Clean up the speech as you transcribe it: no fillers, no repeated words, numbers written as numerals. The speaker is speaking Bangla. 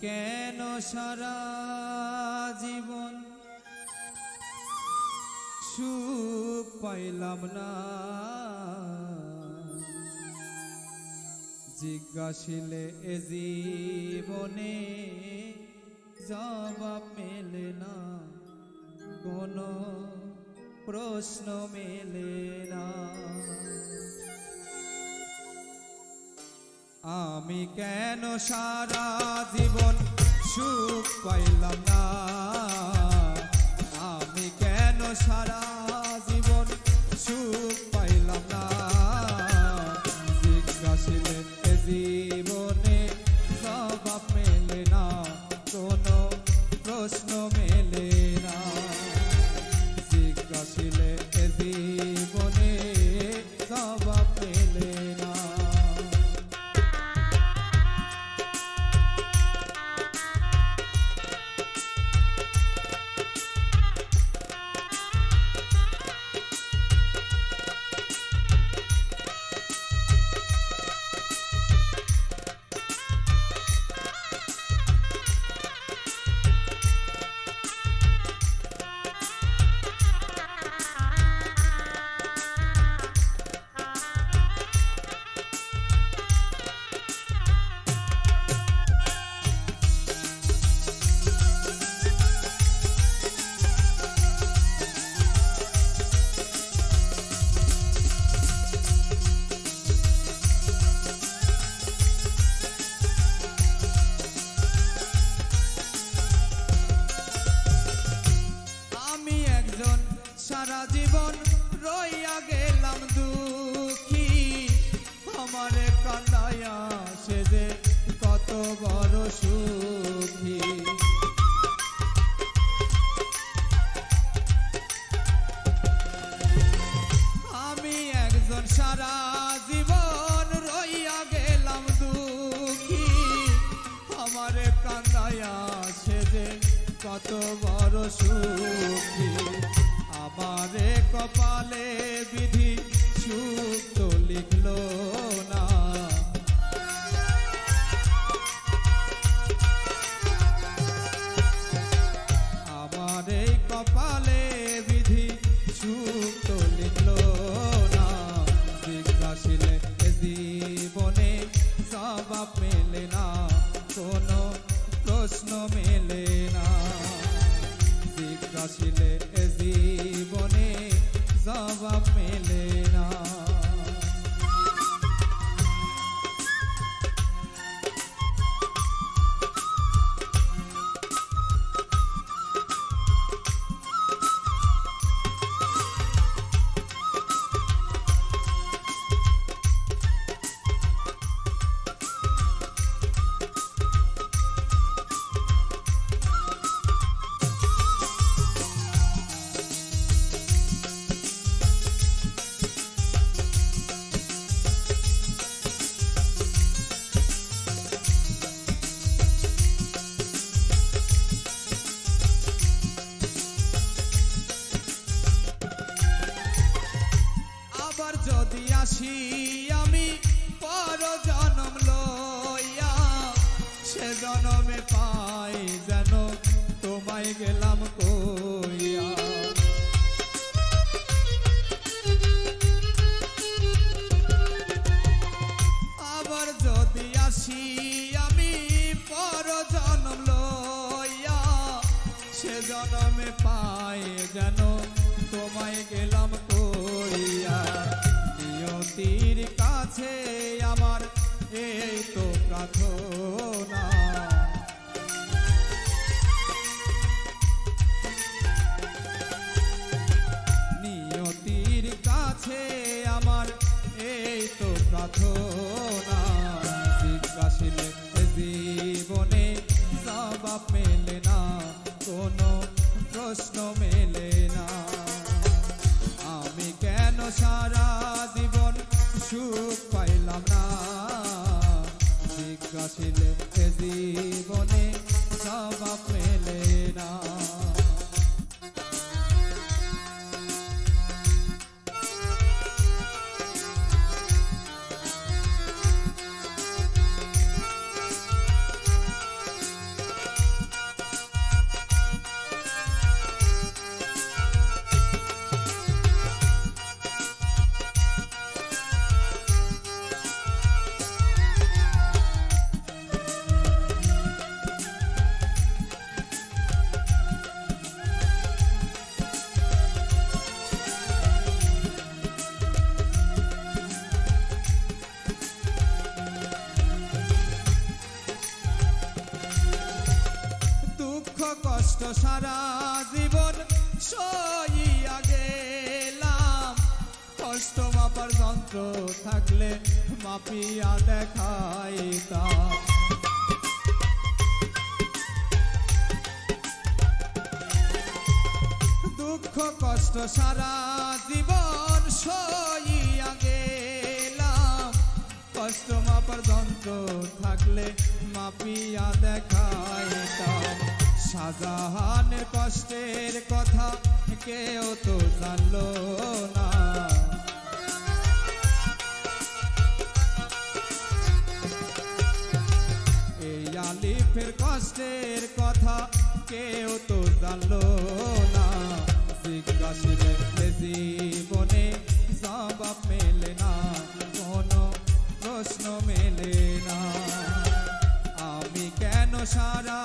কেন সারা জীবন সুখ পাইলাম না, জিজ্ঞাসিলে এ জীবনে জবাব মেলে না, কোনো প্রশ্ন মেলে না। আমি কেন সারা জীবন সুখ পাইলাম না, আমি কেন সারা জীবন সুখ পাইলাম না, জিজ্ঞাসিলে এ জীবনে জবাব মেলে না, কোনো প্রশ্ন মেলে না, জিজ্ঞাসিলে এ জীবনে জবাব মেলে না। সারা জীবন রইয়া গেলাম দুঃখী, আমারে কান্দায়া সে যে কত বড় সুখী। আমি একজন সারা জীবন রইয়া গেলাম দুঃখী, আমারে কান্দায়া সে যে কত বড় সুখী। আমারে কপালে বিধি সুখ তো লিখলো না, আমারে কপালে বিধি সুখ তো লিখলো না, জিজ্ঞাসিলে জীবনে জবাব মেলে না, কোনো প্রশ্ন মেলে না, জিজ্ঞাসিলে জীবনে জবাব মেলে না। যদি আসি আমি পর জনম লইয়া, সে জনমে পাই যেন তোমায় গেলাম কইয়া। আবার যদি আসি আমি পর জনম লইয়া, সে জনমে পাই যেন তোমায় গেলাম কইয়া। নিয়তির কাছে আমার এই তো প্রার্থনা, নিয়তির কাছে আমার এই তো প্রার্থনা, জিজ্ঞাসিলে জীবনে জবাব মেলে না, কোনো প্রশ্ন মেলে না। আমি কেন সারা জীবন সুখ পাইলাম না, জিজ্ঞাসিলে জীবনে জবাব মেলে না। সারা জীবন সইয়া গেলাম, কষ্ট মাপার যন্ত্র থাকলে মাপিয়া দেখাইতাম। দুঃখ কষ্ট সারা জীবন সইয়া গেলাম, কষ্ট মাপার যন্ত্র থাকলে মাপিয়া দেখাইতাম। শাহজাহানের কষ্টের কথা কেউ তো জানলো না, এই আলিফের কষ্টের কথা কেউ তো জানলো না। জিজ্ঞাসিলে জীবনে জবাব মেলে না, কোনো প্রশ্ন মেলে না। আমি কেন সারা